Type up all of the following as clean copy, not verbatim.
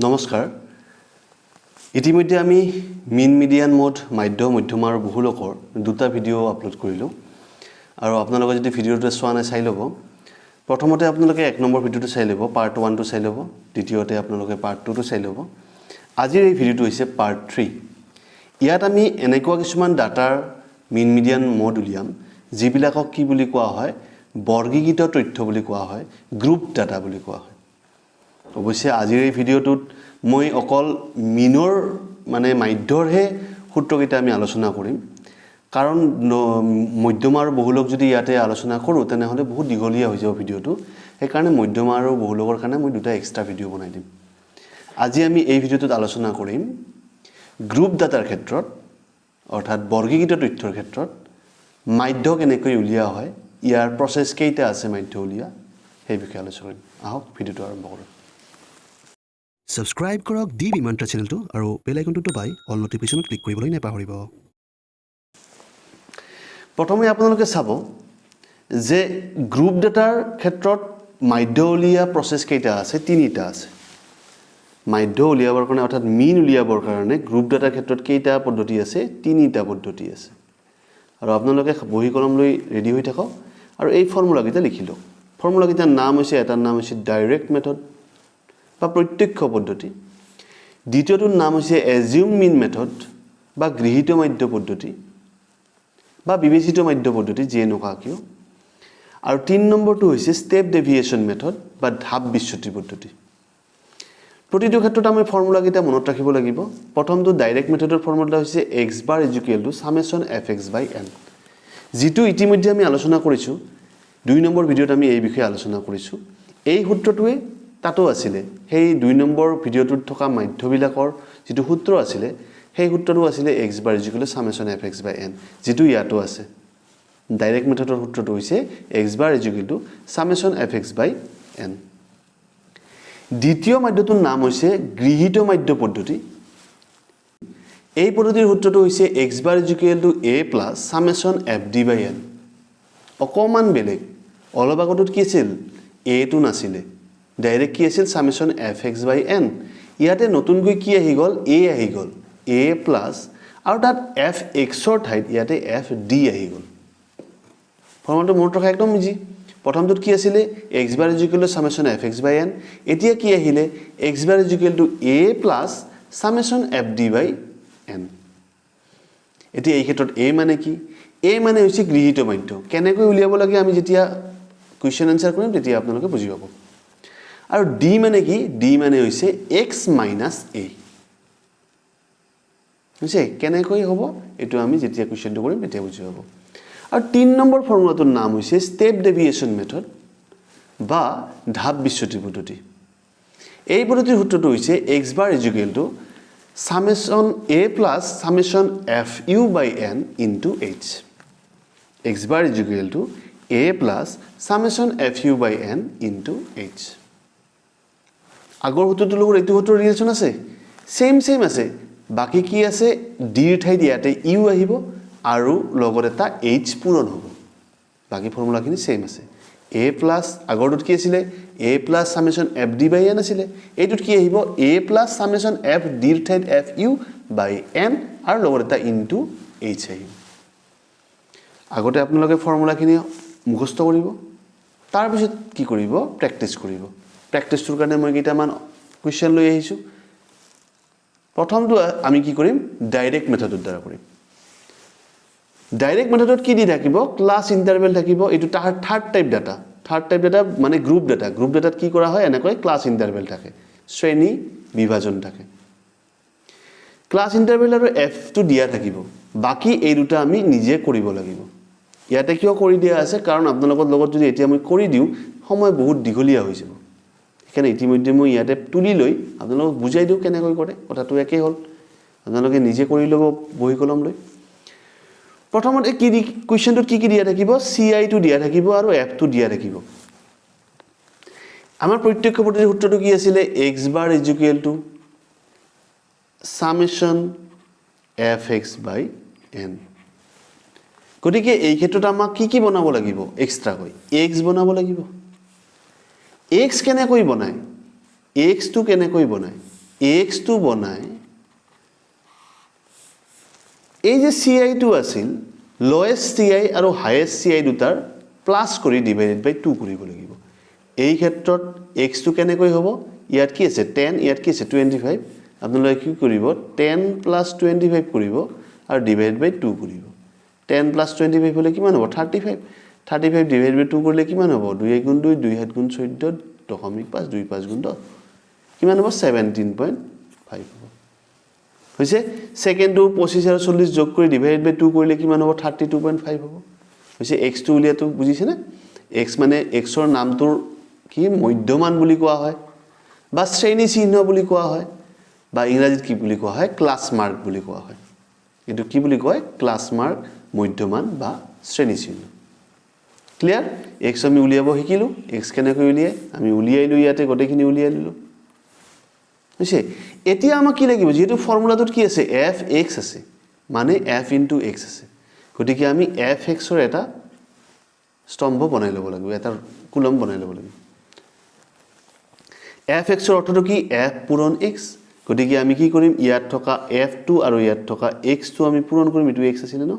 নমস্কাৰ ইতিমধ্যে আমি মিন মিডিয়ান মোড মধ্যম আৰু বহুলোকৰ দুটা ভিডিও আপলোড কৰিলো আৰু আপোনালোকে যদি ভিডিওটো চোৱা নাই চাই ল'ব প্ৰথমতে আপোনালোকে এক নম্বৰ ভিডিওটো চাই ল'ব পাৰ্ট 1 টো চাই ল'ব দ্বিতীয়তে আপোনালোকে পাৰ্ট 2 টো চাই ল'ব আজিৰ এই ভিডিওটো হৈছে পাৰ্ট 3 ইয়াত আমি এনেকুৱা কিছুমান ডাটাৰ মিন মিডিয়ান মোড উলিয়াম যিবিলাকক কি বুলি কোৱা হয় বৰ্গীকৃত তথ্য বুলি কোৱা হয় গ্ৰুপ ডাটা বুলি কোৱা হয় অৱশ্যে আজিৰ এই ভিডিওটোত মই অকল মিনৰ মাধ্যৰহে সূত্ৰকেইটা আমি আলোচনা কৰিম কাৰণ মধ্যম আৰু বহুলোক যদি ইয়াতে আলোচনা কৰোঁ তেনেহলে বহুত দীঘলীয়া হৈ যাব ভিডিওটো সেইকাৰণে মধ্যম আৰু বহুলোকৰ কাৰণে মই দুটা এক্সট্ৰা ভিডিও বনাই দিম আজি আমি এই ভিডিওটোত আলোচনা কৰিম গ্ৰুপ ডাটাৰ ক্ষেত্ৰত অৰ্থাৎ বৰ্গীকৃত তথ্যৰ ক্ষেত্ৰত মাধ্য কেনেকৈ উলিয়া হয় ইয়াৰ প্ৰসেস কেইটা আছে মাধ্য উলিয়া সেই বিষয়ে আলোচনা কৰিম আহক ভিডিওটো আৰম্ভ কৰোঁ Subscribe কৰক ডিবি মন্ত্ৰ চেনেলটো আৰু বেল আইকনটো দবাই অল নটিফিকেশ্যনত ক্লিক কৰিবলৈ নাপাহৰিব প্ৰথমে আপোনালোকে চাব যে গ্ৰুপ ডাটাৰ ক্ষেত্ৰত মাধ্য উলিয়া প্ৰসেস কেইটা আছে তিনিটা আছে মাধ্য উলিয়াবৰ কাৰণে অৰ্থাৎ মিন উলিয়াবৰ কাৰণে গ্ৰুপ ডাটাৰ ক্ষেত্ৰত কেইটা পদ্ধতি আছে তিনিটা পদ্ধতি আছে আৰু আপোনালোকে বহি কলম লৈ ৰেডি হৈ থাকক আৰু এই ফৰ্মুলা কেইটা লিখি লওক ফৰ্মুলা কেইটাৰ নাম হৈছে এটাৰ নাম হৈছে ডাইৰেক্ট মেথড বা প্ৰত্যক্ষ পদ্ধতি দ্বিতীয়টোৰ নাম হৈছে এজিউম মিন মেথড বা গৃহীত মাধ্য পদ্ধতি বা বিবেচিত মাধ্য পদ্ধতি যে নকা কিয় আৰু 3 নম্বৰটো হৈছে স্টেপ ডেভিয়েশন মেথড বা ধাপ বিচ্যুতি পদ্ধতি প্ৰতিটো ক্ষেত্ৰত আমি ফৰ্মুলা কেইটা মনত ৰাখিব লাগিব প্ৰথমটো ডাইৰেক্ট মেথডৰ ফৰ্মুলা হৈছে x bar summation fx/n যেটো ইতিমধ্যে আমি আলোচনা কৰিছো 2 নম্বৰ ভিডিওত আমি এই বিষয়ে আলোচনা কৰিছো এই সূত্ৰটোৱে তাতো আছিলে সেই 2 নম্বৰ ভিডিওটোত থকা মাধ্যবিলাকৰ যেটো সূত্ৰ আছিলে সেই সূত্ৰটো আছিলে x bar summation fx/n যেটো ইয়াতো আছে ডাইৰেক্ট মেথডৰ সূত্ৰটো হৈছে x bar summation fx/n দ্বিতীয় মাধ্যটোৰ নাম হৈছে গৃহীত মাধ্য পদ্ধতি এই পদ্ধতিৰ সূত্ৰটো হৈছে x bar a plus summation fd/n অকমান বেলেগ অলপ আগতত কি আছিল a টো নাছিলে ডাইৰেক্ট কি আছিল summation fx/n ইয়াতে নতুনকৈ কি আহি গল a আহি গল a plus আৰু তাত fx ৰ ঠাইত ইয়াতে fd আহি গল ফৰ্মুলাটো মনত ৰখা একদম ইজি প্ৰথমটোত কি আছিল x bar summation fx/n এতিয়া কি আহিলে x bar a plus summation fd/n এতিয়া এই ক্ষেত্ৰত a মানে কি a মানে হৈছে গৃহীত মাধ্য কেনেকৈ উলিয়াব লাগে আমি যেতিয়া কোৱেশ্চন আনসাৰ কৰিম তেতিয়া আপোনালোকে বুজি পাব আৰু d মানে কি d মানে হৈছে x - a হৈছে কেনেকৈ হ'ব এটো আমি যেতিয়া কোৱেশ্চনটো কৰিম তেতিয়া বুজি পাব আৰু 3 নম্বৰ ফৰ্মুলাটোৰ নাম হৈছে স্টেপ ডেভিয়েশন মেথড বা ধাপ বিচ্যুতি পদ্ধতি এই পদ্ধতিৰ সূত্ৰটো হৈছে x bar summation a plus summation fu/n into h x bar a plus summation fu/n into h আগৰ সূত্ৰটোৰ লগত এইটো সূত্ৰৰ ৰিলেচন আছে সেম আছে বাকি কি আছে d ৰ ঠাইত ইয়াতে u আহিব আৰু লগত এটা h পূৰণ হ'ব বাকি ফৰ্মুলাখিনি সেম আছে a plus আগৰটোত কি আছিল a plus summation fd/n আছিল এইটোত কি আহিব a plus summation fd ৰ ঠাইত fu/n আৰু লগত এটা into h আহিব আগতে আপোনালোকে ফৰ্মুলাখিনি মুখস্থ কৰিব তাৰ পিছত কি কৰিব প্ৰেক্টিস কৰিব প্ৰেক্টিসৰ কাৰণে মই কেইটামান কোৱেশ্চন লৈ আহিছো প্ৰথমটো আমি কি কৰিম ডাইৰেক্ট মেথডৰ দ্বাৰা কৰিম ডাইৰেক্ট মেথডত কি দি থাকিব ক্লাস ইন্টাৰভেল থাকিব এটো থাৰ্ড টাইপ ডাটা মানে গ্ৰুপ ডাটাত কি কৰা হয় এনেকৈ ক্লাস ইন্টাৰভেল থাকে শ্ৰেণী বিভাজন থাকে ক্লাস ইন্টাৰভেল আৰু f টো দিয়া থাকিব বাকি এই দুটা আমি নিজে কৰিব লাগিব ইয়াতে কিয় কৰি দিয়া আছে কাৰণ আপোনালোকৰ লগত যদি এতিয়া মই কৰি দিও সময় বহুত দীঘলীয়া হৈ যাব এখানে ইতিমধ্যে মই ইয়াতে তুলি লৈ আপোনালোকক বুজাই দিও কেনেকৈ কৰে কথাটো একেই হল আপোনালোকে নিজে কৰি লব বহি কলম লৈ প্ৰথমতে কি কোৱেশ্চনটোত কি দিয়া থাকিব ci টো দিয়া থাকিব আৰু f টো দিয়া থাকিব আমাৰ প্ৰত্যক্ষ পদ্ধতিৰ সূত্ৰটো কি আছিল x bar summation fx/n গতিকে এই ক্ষেত্ৰত আমাক কি বনাব লাগিব এক্সট্ৰা কৈ x বনাব লাগিব x কেনেকৈ বনায় x টো কেনেকৈ বনায় x টো বনাই এই যে ci টো আছিল লোয়েষ্ট ci আৰু হাইয়েষ্ট ci দুটাৰ প্লাস কৰি ডিভাইডেড বাই 2 কৰিব লাগিব এই ক্ষেত্ৰত x টো কেনেকৈ হ'ব ইয়াত কি আছে 10 ইয়াত কি আছে 25 আপোনালোকে কি কৰিব 10 + 25 কৰিব আৰু ডিভাইড বাই 2 কৰিব 10 + 25 হলে কিমান হ'ব 35 35 ডিভাইড বাই 2 কৰিলে কিমান হ'ব 2 × 2 2 × 7 = 14 .5 2 5 × 10 কিমান হ'ব 17.5 হ'ব হৈছে সেকেন্ডটো 25 আৰু 40 যোগ কৰি ডিভাইড বাই 2 কৰিলে কিমান হ'ব 32.5 হ'ব হৈছে x টো উলিয়াটো বুজিছে না x মানে x ৰ নামটোৰ কি মধ্যমান বুলি কোৱা হয় বা শ্ৰেণী চিহ্ন বুলি কোৱা হয় বা ইংৰাজীত কি বুলি কোৱা হয় ক্লাস মাৰ্ক বুলি কোৱা হয় এটো কি বুলি কয় ক্লাস মাৰ্ক মধ্যমান বা শ্ৰেণী চিহ্ন ক্লিয়াৰ x আমি উলিয়াব শিকিলো x কেনেকৈ উলিয়ায় আমি উলিয়াইলো ইয়াতে গটেখিনি উলিয়াই ললো হৈছে এতিয়া আমাক কি লাগিব যেহেতু ফৰ্মুলাটোত কি আছে fx আছে মানে f * x আছে গতিকে আমি fx ৰ এটা স্তম্ভ বনাই লব লাগিব এটা কুলম বনাই লব লাগিব fx ৰ অৰ্থটো কি f পূৰণ x গতিকে আমি কি কৰিম ইয়াত থকা f2 আৰু ইয়াত থকা x2 আমি পূৰণ কৰিম এটো x আছিল ন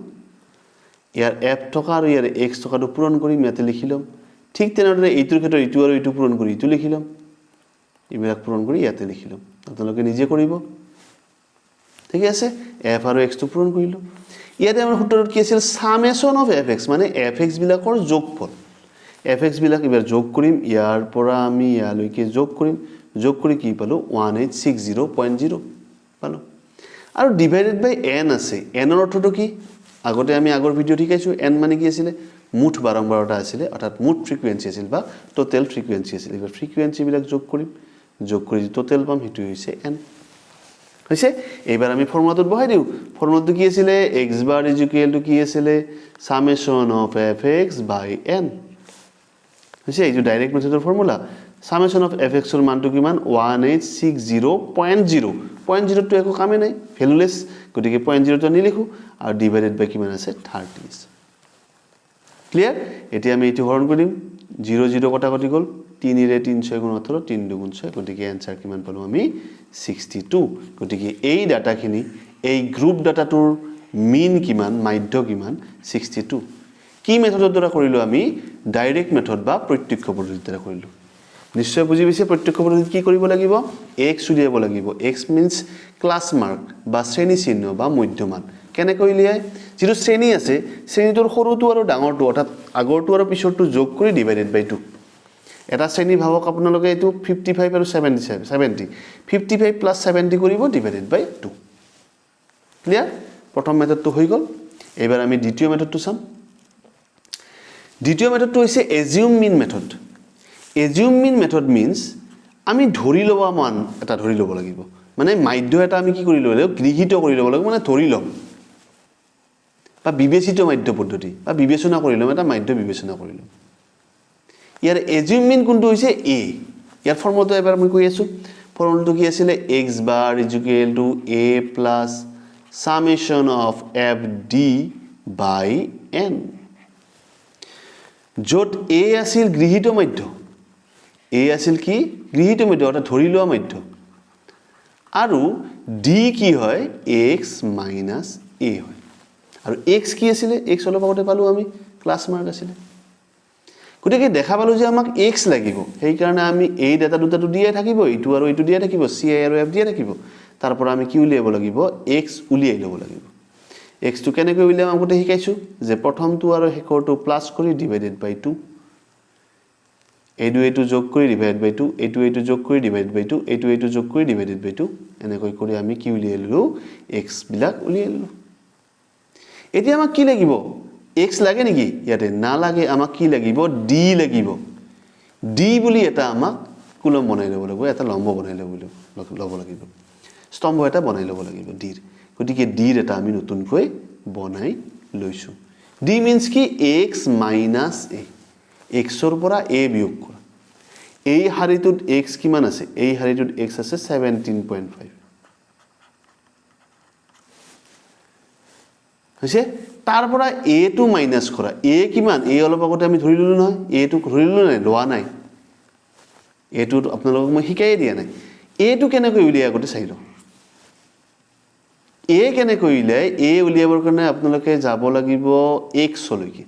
ইয়াৰ f থকা আৰু ইয়াৰ x থকাটো পূৰণ কৰিম ইয়াতে লিখিলম ঠিক তেনেদৰে এইটোৰ ক্ষেত্ৰত ইটো আৰু ইটো পূৰণ কৰি ইটো লিখিলম ইবিলাক পূৰণ কৰি ইয়াতে লিখিলম আপোনালোকে নিজে কৰিব ঠিক আছে f আৰু x টো পূৰণ কৰিলো ইয়াতে আমাৰ সূত্ৰটো কি আছিল সামেশন অফ fx মানে fx বিলাকৰ যোগফল fx বিলাক এবাৰ যোগ কৰিম ইয়াৰ পৰা আমি ইয়ালৈকে যোগ কৰিম যোগ কৰি কি পালো 1860.0 পালো আৰু ডিভাইডেড বাই n আছে n ৰ অৰ্থটো কি আগতে আমি আগৰ ভিডিও শিকাইছো n মানে কি আছিল মুঠ বাৰম্বাৰতা আছিল অৰ্থাৎ মুঠ ফ্ৰিকুৱেন্সি আছিল বা টোটাল ফ্ৰিকুৱেন্সি আছিল এবাৰ ফ্ৰিকুৱেন্সি বিলাক যোগ কৰিম যোগ কৰি টোটাল পাম হেতু হৈছে n হৈছে এবাৰ আমি ফৰ্মুলাটো বহাই দিও ফৰ্মুলাটো কি আছিল x bar = কি আছিল summation of fx by n হৈছে এই যে ডাইৰেক্ট মেথডৰ ফৰ্মুলা summation of fx ৰ মানটো কিমান 1860.0 0.0 টো একো কামে নাই ভ্যালুলেস গতিকে 0.0 টো নিলিখো আৰু ডিভাইডেড বাই কিমান আছে 30 ক্লিয়াৰ এতিয়া আমি এটো হৰণ কৰিম 0 0 কটা কটি গল 3 ৰে 3 6 * 18 3 2 * 6 গতিকে आंसर কিমান পালো আমি 62 গতিকে এই ডাটাখিনি এই গ্ৰুপ ডাটাটোৰ মিন কিমান মাধ্য কিমান 62 কি মেথডৰ দ্বাৰা কৰিলো আমি ডাইৰেক্ট মেথড বা প্ৰত্যক্ষ পদ্ধতিৰ দ্বাৰা কৰিলো নিশ্চয় বুজি পাইছে প্ৰত্যক্ষ পদ্ধতিত কি কৰিব লাগিব x উলিয়াব লাগিব x means ক্লাস মাৰ্ক বা শ্ৰেণী চিহ্ন বা মধ্যমান কেনে কইলিয়াই যেটো শ্ৰেণী আছে শ্ৰেণীটোৰ সৰুটো আৰু ডাঙৰটো অৰ্থাৎ আগৰটো আৰু পিছৰটো যোগ কৰি ডিভাইডেড বাই 2 এটা শ্ৰেণী ভাবক আপোনালোকে এটো 55 আৰু 70 55 + 70 কৰিব ডিভাইডেড বাই 2 ক্লিয়াৰ প্ৰথম মেথডটো হৈ গল এবাৰ আমি দ্বিতীয় মেথডটো চাম দ্বিতীয় মেথডটো হৈছে assume mean method assume mean method means আমি ধৰি লবা মান এটা ধৰি লব লাগিব মানে মাধ্য এটা আমি কি কৰি লব লাগিব গৃহীত কৰি লব লাগিব মানে ধৰি লম বা বিবেচিত মাধ্য পদ্ধতি বা বিবেচনা কৰি লম এটা মাধ্য বিবেচনা কৰি লম ইয়াৰ assume mean কোনটো হৈছে a ইয়াৰ ফৰ্মুলাটো এবাৰ মই কৈ আছো ফৰ্মুলাটো কি আছিল x bar = a plus summation of fd by n যত a আছিল গৃহীত মাধ্য a আছিল কি গৃহীত মাধ্য অৰ্থাৎ ধৰি লোৱা মাধ্য আৰু d কি হয় x - a হয় আৰু x কি আছিল x অলপ আগতে পালো আমি ক্লাস মাৰ্ক আছিল গতিকে দেখা পালো যে আমাক x লাগিব সেই কাৰণে আমি এই ডাটা দুটাটো দিয়ে থাকিব ইটো আৰু ইটো দিয়ে থাকিব ci আৰু f দিয়ে থাকিব তাৰ পৰা আমি কি উলিয়াব লাগিব x উলিয়াই লব লাগিব x টো কেনেকৈ উলিয়াম আগতে শিকাইছো যে প্ৰথমটো আৰু শেষৰটো প্লাস কৰি ডিভাইডেড বাই 2 এইটো যোগ কৰি ডিভাইড বাই 2 এইটো যোগ কৰি ডিভাইড বাই 2 এইটো যোগ কৰি ডিভাইডেড বাই 2 এনেকৈ কৰি আমি কি উলিয়াই ললো x বিলাক উলিয়াই ললো এতিয়া আমাক কি লাগিব x লাগে নেকি ইয়াতে না লাগে আমাক কি লাগিব d লাগিব d বুলি এটা আমাক কুলম বনাই লব লাগিব এটা লম্ব বনাই লব লাগিব স্তম্ভ এটা বনাই লব লাগিব d গতিকে d এটা আমি নতুনকৈ বনাই লৈছো d means কি x - a x ৰ পৰা a বিয়োগ কৰা এই হাৰিটোত x কিমান আছে এই হাৰিটোত x আছে 17.5 হৈছে তাৰ পৰা a টো মাইনাস কৰা a কিমান a অলপ আগতে আমি ধৰি ললো নহয় a টো ধৰি ললো নাই লোৱা নাই a টো আপোনালোকক মই শিকাই দিয়া নাই এটো কেনেকৈ উলিয়াই আগতে চাই লওঁ এ কেনেকৈ উলিয়াই এ উলিয়াবৰ কাৰণে আপোনালোকে যাব লাগিব x লৈকে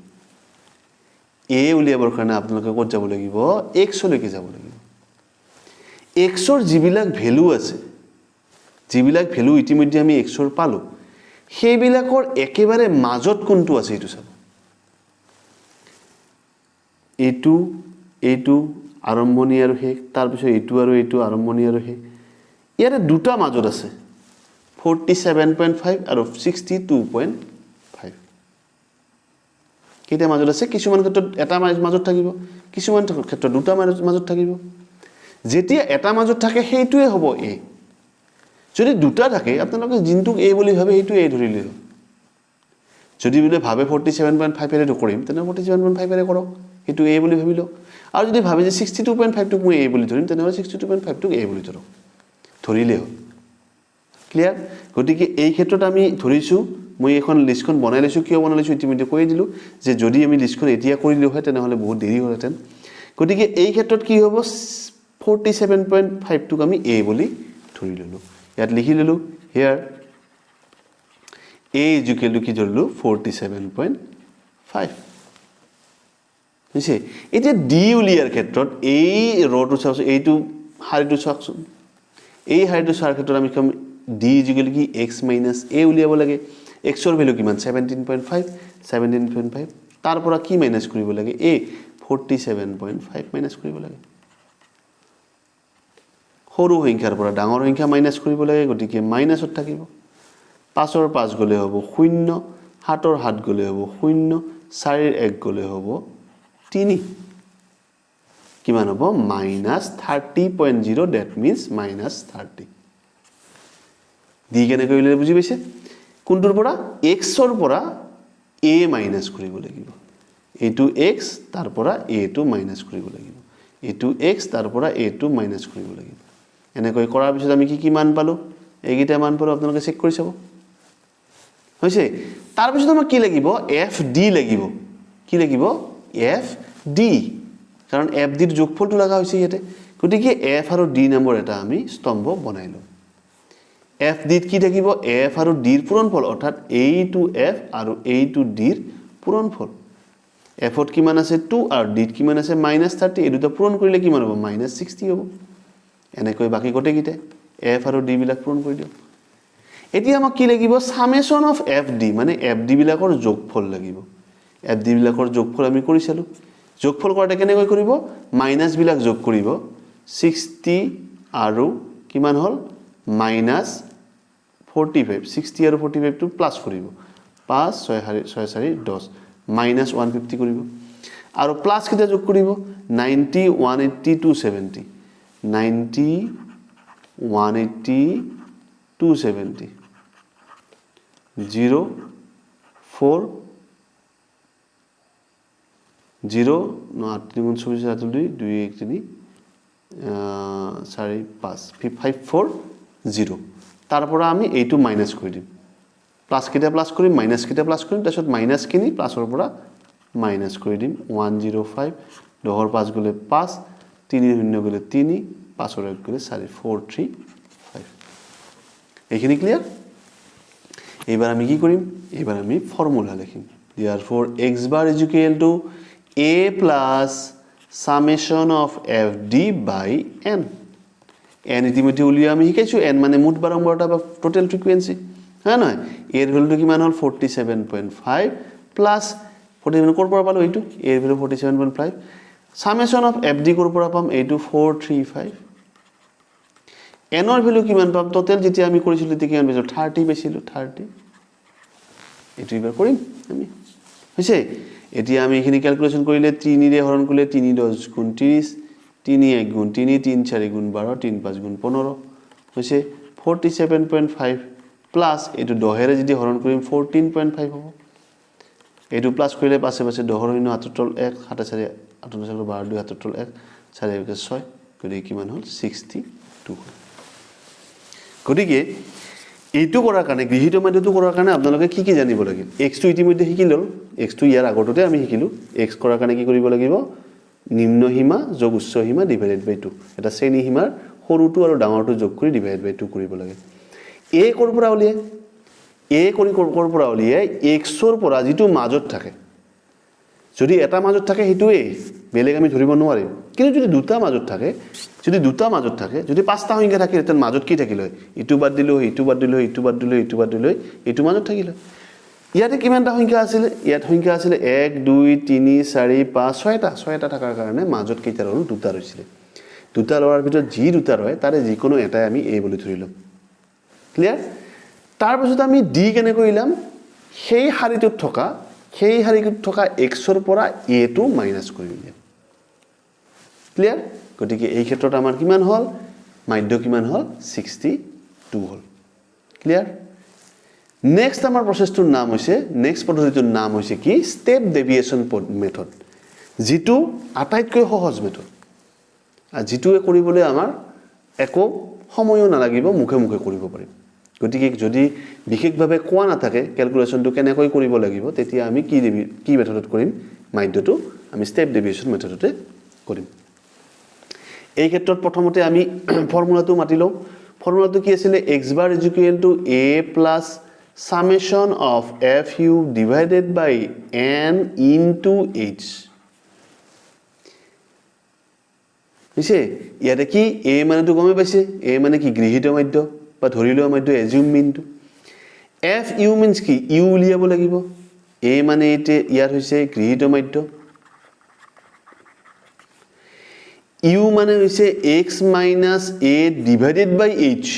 এ উলিয়াবৰ কাৰণে আপোনালোকে ক'ত যাব লাগিব x লৈকে যাব লাগিব x ৰ যিবিলাক ভ্যালু আছে যিবিলাক ভ্যালু ইতিমধ্যে আমি x ৰ পালো সেইবিলাকৰ একেবাৰে মাজত কোনটো আছে এটো চাব এইটো আৰম্ভণি আৰু শেষ তাৰ পিছত এইটো আৰু এইটো আৰম্ভণি আৰু শেষ ইয়াৰে দুটা মাজত আছে 47.5 আৰু 62.5 কেইটা মাজত আছে কিছুমান ক্ষেত্ৰত এটা মাজত থাকিব কিছুমান ক্ষেত্ৰত দুটা মাজত থাকিব যেতিয়া এটা মাজত থাকে সেইটোৱে হ'ব এ যদি দুটা থাকে আপোনালোকে জিনটোক এ বুলি ভাবে এইটো এ ধৰিলে যদি বোলে ভাবে 47.5 এৰে কৰিম তেনে 47.5 এৰে কৰক এইটো এ বুলি ভাবিলো আৰু যদি ভাবে যে 62.5 টোক মই এ বুলি ধৰিম তেনে 62.5 টোক এ বুলি ধৰক ধৰিলে হ'ল ক্লিয়াৰ গতিকে এই ক্ষেত্ৰত আমি ধৰিছো মই এখন লিষ্টখন বনাই লৈছো কিয় বনাই লৈছো ইতিমধ্যে কৈ দিলো যে যদি আমি লিষ্টখন এতিয়া কৰিলো হয় তেনে হলে বহুত দেৰি হ'লহেতেন গতিকে এই ক্ষেত্ৰত কি হ'ব 47.5 টোক আমি এ বুলি ধৰি ললো ইয়াত লিখি ললো হিয়াৰ a is equal to কি ধৰিলো 47.5 নিছে এতিয়া ডি উলিয়াৰ ক্ষেত্ৰত এই ৰটো চাওছ এইটো হাৰিটো চাওকচোন এই হাৰিটো চাৰ ক্ষেত্ৰত আমি কম d is equal to কি x minus a উলিয়াব লাগে x ৰ ভ্যালু কিমান 17.5 তাৰ পৰা কি মাইনাস কৰিব লাগে a 47.5 মাইনাস কৰিব লাগে সৰু সংখ্যাৰ পৰা ডাঙৰ সংখ্যা মাইনাস কৰিব লাগে গতিকে মাইনাসত থাকিব 5 ৰ 5 গলে হ'ব 0 7 ৰ 7 গলে হ'ব 0 4 ৰ 1 গলে হ'ব 3 কিমান হ'ব -30.0 that means -30 দি কেনে কইলে বুজি পাইছে কোনটোৰ পৰা x ৰ পৰা a মাইনাস কৰিব লাগিব এটো x তাৰ পৰা a টো মাইনাস কৰিব লাগিব এটো x তাৰ পৰা a টো মাইনাস কৰিব লাগিব এনেকৈ কৰাৰ পিছত আমি কি মান পালো এইগিটা মান পালো আপোনালোকে চেক কৰি চাব হৈছে তাৰ পিছত আমাক কি লাগিব fd লাগিব কি লাগিব fd কাৰণ fd ৰ যোগফলটো লাগা হৈছে ইয়াতে গতিকে f আৰু d নম্বৰ এটা আমি স্তম্ভ বনাইলো fd কি থাকিব f আৰু d ৰ পূৰণফল অৰ্থাৎ a to f আৰু a to d ৰ পূৰণফল f ত কিমান আছে 2 আৰু d ত কিমান আছে -30 এই দুটা পূৰণ কৰিলে কিমান হ'ব -60 হ'ব এনেকৈ বাকি গটেকিতে f আৰু d বিলাক পূৰণ কৰি দিও এতিয়া আমাক কি লাগিব সামেশন অফ fd মানে fd বিলাকৰ যোগফল লাগিব fd বিলাকৰ যোগফল আমি কৰিছালো যোগফল কৰাতে কেনেকৈ কৰিব মাইনাস বিলাক যোগ কৰিব 60 আৰু কিমান হল -45 60 আৰু 45 টো প্লাস কৰিব 5 6 4 10 -150 কৰিব আৰু প্লাস কিটা যোগ কৰিব 90 180 270 90 180 270 0 4 0 no 8 3 24 2 1 3 4 5 4 0 তাৰ পৰা আমি এইটো মাইনাস কৰি দিম প্লাস কিটা প্লাস কৰিম মাইনাস কিটা প্লাস কৰিম তাৰছত মাইনাস কিনি প্লাসৰ পৰা মাইনাস কৰি দিম 105 10 5 গলে 5 3 0 গলে 3 5 ৰ 1 গলে 4 4 3 5 এইখিনি ক্লিয়াৰ এবাৰ আমি কি কৰিম এবাৰ আমি ফর্মুলা লিখিম therefore x bar is equal to a plus summation of fd by n n ইতিমধ্যে উলিয়া আমি শিকাইছো n মানে মুঠ বাৰম্বাৰতা বা টোটাল ফ্ৰিকোয়েন্সি হ্যাঁ নয় এৰ ভ্যালুটো কিমান হল 47.5 প্লাস 47 কোৰ পৰা পালো এইটো এৰ ভ্যালু 47.5 সামেশন অফ fd কোৰ পৰা পাম এইটো 435 n ৰ ভ্যালু কিমান পাম টোটাল যেতিয়া আমি কৰিছিলো তে কিমান পাইছো 30 পাইছিলো 30 এটো এবাৰ কৰিম আমি হৈছে এতিয়া আমি এখিনি ক্যালকুলেশন কৰিলে 3 ৰে হৰণ কৰিলে 3 10 গুণ 30 3 1 গুণ 3 3 4 গুণ 12 3 5 গুণ 15 হৈছে 47.5 প্লাস এটো 10 ৰে যদি হৰণ কৰিম 14.5 হ'ব এটো প্লাস কৰিলে পাছে পাছে 10 ৰ 78 1 77 78 12 2 78 1 4 1 6 গতিকে কিমান হল 62 গতিকে এইটো কৰাৰ কাৰণে গৃহীত মাধ্যমটো কৰাৰ কাৰণে আপোনালোকে কি কি জানিব লাগিব x টো ইতিমধ্যে শিকিল x টো ইয়াৰ আগতে আমি শিকিলো x কৰাৰ কাৰণে কি কৰিব লাগিব নিম্ন সীমা যোগ উচ্চ সীমা ডিভাইডেড বাই 2 এটা শ্ৰেণী সীমাৰ সৰুটো আৰু ডাঙৰটো যোগ কৰি ডিভাইড বাই 2 কৰিব লাগে a কৰ পৰা উলিয়াই a কৰি কৰ পৰা উলিয়াই x ৰ পৰা যিটো মাজত থাকে যদি এটা মাজত থাকে হেতুৱে বেলেগ আমি ধৰিব নোৱাৰিম কিন্তু যদি দুটা মাজত থাকে যদি পাঁচটা সংখ্যা থাকে তেন মাজত কি থাকিল ইটো বাদ দিলো ইটো বাদ দিলো ইটো বাদ দিলো ইটো বাদ দিলো ইটো মাজত থাকিল ইয়াতে কিমানটা সংখ্যা আছিল ইয়াত সংখ্যা আছিল 1 2 3 4 5 6টা থাকাৰ কাৰণে মাজত কেইটা ৰল দুটা ৰৈছিল দুটা লৰাৰ ভিতৰত যি দুটা ৰয় তাৰে যিকোনো এটাই আমি a বুলি ধৰিলাম ক্লিয়াৰ তাৰ পিছত আমি d কেনে কৰিলাম সেই হাৰিটোত থকা x ৰ পৰা a টো মাইনাস কৰি উলিয়াম ক্লিয়াৰ গতিকে এই ক্ষেত্ৰত আমাৰ কিমান হল মাধ্য কিমান হল 62 হল ক্লিয়াৰ নেক্সট আমাৰ প্ৰসেসটোৰ নাম হৈছে নেক্সট পদ্ধতিটোৰ নাম হৈছে কি স্টেপ ডেভিয়েশন মেথড যেটো আটাইতকৈ সহজ মেথড আৰু যেটোৱে কৰিবলৈ আমাৰ একো সময়ও নালাগিব মুখে মুখে কৰিব পাৰিম গতিকে যদি বিশেষভাৱে কোৱা না থাকে ক্যালকুলেশনটো কেনেকৈ কৰিব লাগিব তেতিয়া আমি কি মেথডত কৰিম মাধ্যটো আমি স্টেপ ডেভিয়েশন মেথডতে কৰিম এই ক্ষেত্ৰত প্ৰথমতে আমি ফৰ্মুলাটো মাতিলো ফৰ্মুলাটো কি আছিল x bar = a plus summation of fu divided by n into h নিছে ইয়াতে কি a মানেটো গমে পাইছে a মানে কি গৃহীত মাধ্য বা ধৰিলোৱা মাধ্য assume mean to fu means কি u উলিয়াব লাগিব a মানে এতে ইয়াৰ হৈছে গৃহীত মাধ্য u মানে হৈছে x minus a divided by h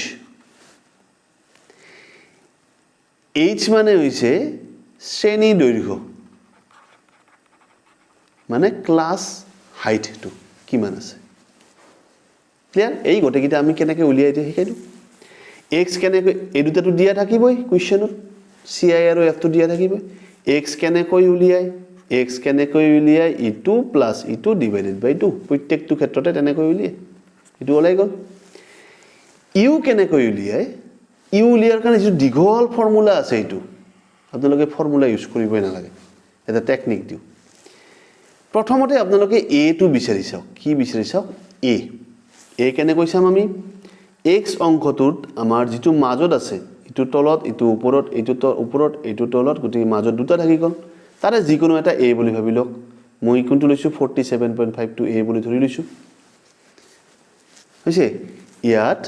h মানে হৈছে শ্ৰেণী দৈৰ্ঘ্য মানে ক্লাস হাইট টু কিমান আছে ক্লিয়াৰ এই গটেকিটা আমি কেনেকৈ উলিয়াই দিয়ে শিকাইলো x কেনেকৈ এই দুটাটো দিয়া থাকিবই কোৱেশ্চনত ci আৰু f টো দিয়া থাকিবই x কেনেকৈ উলিয়াই x কেনেকৈ উলিয়াই e2 plus e2 divided by 2 প্ৰত্যেকটো ক্ষেত্ৰতে তেনেকৈ উলিয়াই এটো ওলাই গল u কেনেকৈ উলিয়াই u উলিয়াৰ কাৰণে যে দীঘল ফৰ্মুলা আছে এটো আপোনালোকে ফৰ্মুলা ইউজ কৰিবই নালাগে এটা টেকনিক দিও প্ৰথমতে আপোনালোকে a টো বিচাৰি চাওক কি বিচাৰি চাওক a কেনেকৈ চাম আমি x অংকটোত আমাৰ যেটো মাজত আছে ইটো তলত ইটো ওপৰত ইটো তলত গতি মাজত দুটা থাকি গল তাৰে যিকোনো এটা a বুলি ভাবি লওক মই কোনটো লৈছো 47.5 to a বুলি ধৰি লৈছো হৈছে ইয়াত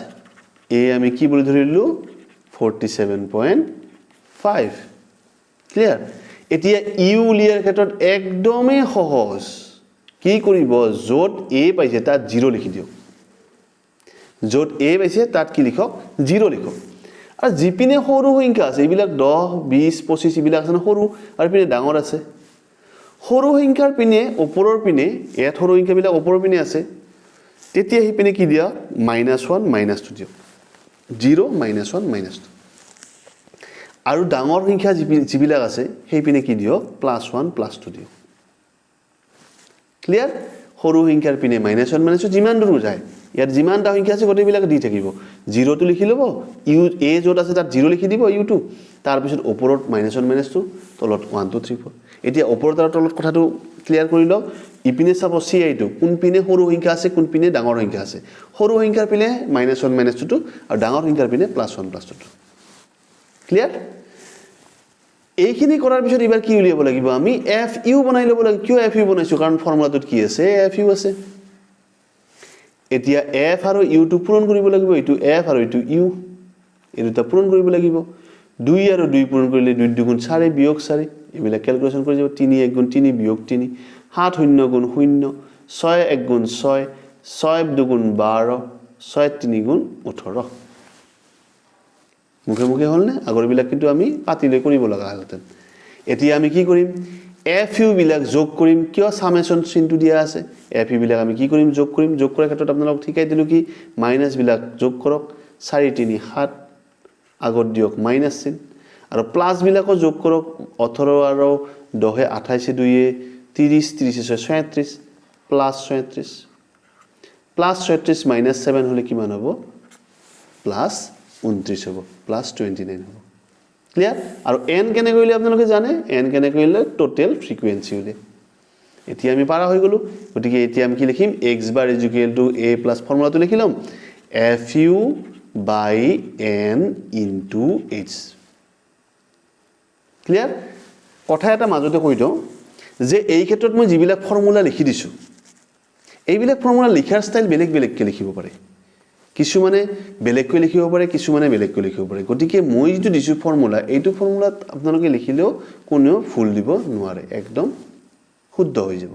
a আমি কি বুলি ধৰিলো 47.5 ক্লিয়াৰ এতিয়া u উলিয়াৰ ক্ষেত্ৰত একদমই সহজ কি কৰিব যত a পাইছে তাত 0 লিখি দিও যত a পাইছে তাত কি লিখক 0 লিখক আৰু জিপিনে সৰু সংখ্যা আছে এইবিলাক 10 20 25 এইবিলাক আছে সৰু আৰু পিনে ডাঙৰ আছে সৰু সংখ্যাৰ পিনে ওপৰৰ পিনে এত সৰু সংখ্যাবিলাক ওপৰৰ পিনে আছে তেতিয়া হি পিনে কি দিয়া -1 -2 দিও 0 -1 -2 আৰু ডাঙৰ সংখ্যা যিবিলাক আছে সেই পিনে কি দিও +1 +2 দিও ক্লিয়াৰ সৰু সংখ্যাৰ পিনে -1 -2 যিমান দূৰ যায় ইয়াৰ যিমানটা সংখ্যা আছে গটেবিলাক দি থাকিব 0 টো লিখি লব u a যত আছে তাত 0 লিখি দিব u2 তাৰ পিছত ওপৰত -1 -2 তলত 1 2 3 4 এতিয়া ওপৰত আৰু তলত কথাটো ক্লিয়াৰ কৰি লওক ইপিনে চাব ci টো কোন পিনে সৰু সংখ্যা আছে কোন পিনে ডাঙৰ সংখ্যা আছে সৰু সংখ্যাৰ পিনে -1 -2 আৰু ডাঙৰ সংখ্যাৰ পিনে +1 +2 ক্লিয়াৰ এইখিনি কৰাৰ পিছত এবাৰ কি উলিয়াব লাগিব আমি fu বনাই লব লাগিব কিয় fu বনাইছো কাৰণ ফৰ্মুলাটোত কি আছে fu আছে এতিয়া f আৰু u টো পূৰণ কৰিব লাগিব এটো f আৰু এটো u এই দুটা পূৰণ কৰিব লাগিব 2 আৰু 2 পূৰণ কৰিলে 2 2 গুণ 4 বিয়োগ 4 এইবিলাক ক্যালকুলেশন কৰি যাব 3 1 গুণ 3 বিয়োগ 3 7 0 গুণ 0 6 1 গুণ 6 6 2 গুণ 12 6 3 গুণ 18 মুখে মুখে হল না আগৰবিলাক কিন্তু আমি পাতিলৈ কৰিব লগা হলতেন এতিয়া আমি কি কৰিম fu বিলাক যোগ কৰিম কিয় সামেশন চিনটো দিয়া আছে fu বিলাক আমি কি কৰিম যোগ কৰাৰ ক্ষেত্ৰত আপোনালোক ঠিকাই দিলো কি মাইনাস বিলাক যোগ কৰক 4 3 7 আগত দিয়ক মাইনাস চিন আৰু প্লাস বিলাকো যোগ কৰক 18 আৰু 10 28 2 30 30 36 প্লাস 36 প্লাস 36 মাইনাস 7 হলে কিমান হ'ব প্লাস 29 হ'ব প্লাস 29 হ'ব ক্লিয়াৰ আৰু n কেনে কৰিলে আপোনালোকে জানে n কেনে কৰিলে টোটাল ফ্ৰিকুৱেন্সি হলে এতিয়া আমি পাৰা হৈ গলো গতিকে এতিয়া আমি কি লিখিম x bar = a plus ফৰ্মুলাটো লিখিলাম FU by N into H. Clear? কথা এটা মাজতে কৈ দিওঁ যে এই ক্ষেত্ৰত মই যিবিলাক ফৰ্মুলা লিখি দিছোঁ এইবিলাক ফৰ্মুলা লিখাৰ ষ্টাইল বেলেগ বেলেগকৈ লিখিব পাৰে কিছুমানে বেলেগকৈ লিখিব পাৰে কিছুমানে বেলেগকৈ লিখিব পাৰে গতিকে মই যিটো দিছোঁ ফৰ্মুলা এইটো ফৰ্মুলাত আপোনালোকে লিখিলেও কোনেও ভুল দিব নোৱাৰে একদম শুদ্ধ হৈ যাব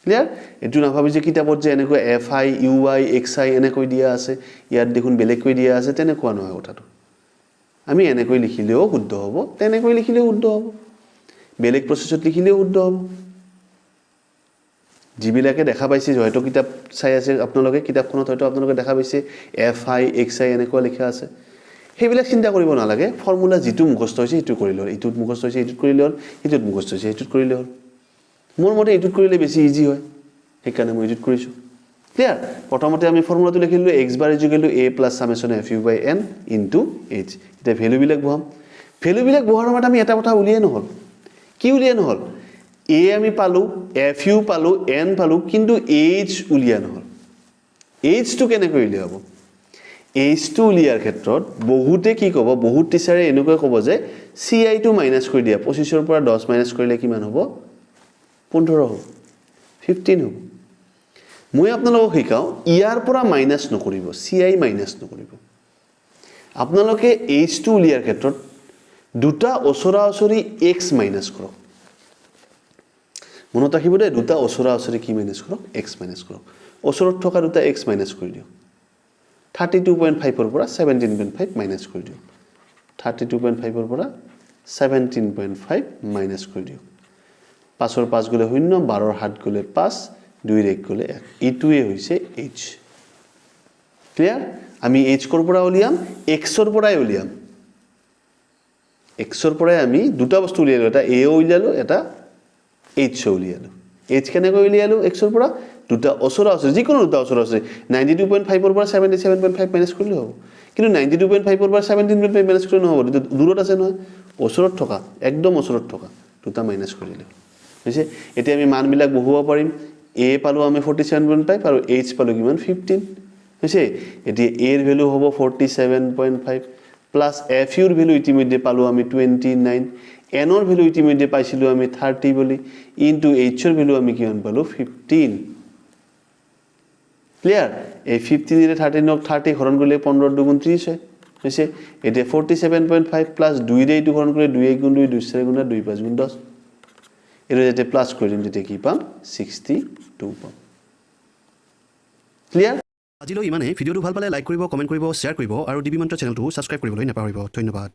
ক্লিয়াৰ এটো নাভাবি যে কিতাপত যে এনেকৈ FI UI XI এনেকৈ দিয়া আছে ইয়াত দেখোন বেলেগকৈ দিয়া আছে তেনেকুৱা নহয় কথাটো আমি এনেকৈ লিখিলেও শুদ্ধ হ'ব তেনেকৈ লিখিলেও শুদ্ধ হ'ব বেলেগ প্ৰচেছত লিখিলেও শুদ্ধ হ'ব যিবিলাকে দেখা পাইছে হয়তো কিতাপ চাই আছে আপোনালোকে কিতাপখনত হয়তো আপোনালোকে দেখা পাইছে FI XI এনেকুৱা লিখা আছে সেইবিলাক চিন্তা কৰিব নালাগে ফৰ্মুলা যিটো মুখস্থ হৈছে সেইটো কৰি লওক ইটোত মুখস্থ হৈছে ইটোত কৰি লওক ইটোত মুখস্থ হৈছে ইটোত কৰি লওক মোৰ মতে ইটোত কৰিলে বেছি ইজি হয় সেইকাৰণে মই ইটোত কৰিছোঁ ক্লিয়াৰ প্ৰথমতে আমি ফৰ্মুলাটো লিখিলো x bar = a plus summation fu by n into h এটা ভ্যালুবিলাক বহাম ভ্যালুবিলাক বহাৰ সময়ত আমি এটা কথা উলিয়াই নহল কি উলিয়াই নহল a আমি পালো fu পালো n পালো কিন্তু h উলিয়া নহল h টো কেনেকৈ উলিয়াব h টো উলিয়াৰ ক্ষেত্ৰত বহুতে কি ক'ব বহুত টিচাৰে এনেকৈ ক'ব যে ci টো মাইনাস কৰি দিয়া 25 ৰ পৰা 10 মাইনাস কৰিলে কিমান হ'ব 15 হ'ব 15 হ'ব মই আপোনালোকক শিকাও ইয়াৰ পৰা মাইনাস নকৰিব ci মাইনাস নকৰিব আপোনালোকে h টো উলিয়াৰ ক্ষেত্ৰত দুটা ওচৰা ওচৰি x মাইনাস কৰক মনত ৰাখিব দে দুটা ওচৰা ওচৰি কি মাইনাস কৰক x মাইনাস কৰক ওচৰত থকা দুটা x মাইনাস কৰি দিও 32.5 ৰ পৰা 17.5 মাইনাস কৰি দিও 32.5 ৰ পৰা 17.5 মাইনাস কৰি দিও 5 ৰ 5 গলে 0 12 ৰ 7 গলে 5 2 ৰ 1 গলে 1 ইটোৱে হৈছে h ক্লিয়াৰ আমি h কৰ পৰা উলিয়াম x ৰ পৰাই উলিয়াম x ৰ পৰাই আমি দুটা বস্তু উলিয়ালো এটা a উলিয়ালো এটা h উলিয়ালো h কেনেকৈ উলিয়ালো x ৰ পৰা দুটা ওচৰা ওচৰি যিকোনো দুটা ওচৰা ওচৰি 92.5 ৰ পৰা 77.5 মাইনাস কৰিলে হ'ব কিন্তু 92.5 ৰ পৰা 17.5 মাইনাস কৰিলে নহব দূৰত আছে নহয় ওচৰত থকা একদম ওচৰত থকা দুটা মাইনাস কৰিলে হৈছে এতিয়া আমি মানবিলাক বহুৱাব পাৰিম a পালো আমি 47.5 আৰু h পালো কিমান 15 হৈছে এতিয়া a এর ভ্যালু হ'ব 47.5 প্লাস fu এর ভ্যালু ইতিমধ্যে পালো আমি 29 n এর ভ্যালু ইতিমধ্যে পাইছিলো আমি 30 বলি ইনটু h এর ভ্যালু আমি কিমান পালো 15 ক্লিয়ার এই 15 এর 13 নক 30 হরণ করলে 15 দুগুণ 30 হয় হৈছে এটা 47.5 প্লাস 2 রে 2 হরণ করলে 2 1 গুণ 2 2 4 গুণ 2 5 গুণ 10 এর যেতে প্লাস করে দিম যেতে কি পাম 62 পাম ক্লিয়ার আজিলৈ ইমানে ভিডিঅ'টো ভাল পালে লাইক কৰিব কমেন্ট কৰিব শ্বেয়াৰ কৰিব আৰু ডিবি মন্ত্ৰ চেনেলটো সাবস্ক্ৰাইব কৰিবলৈ নাপাহৰিব ধন্যবাদ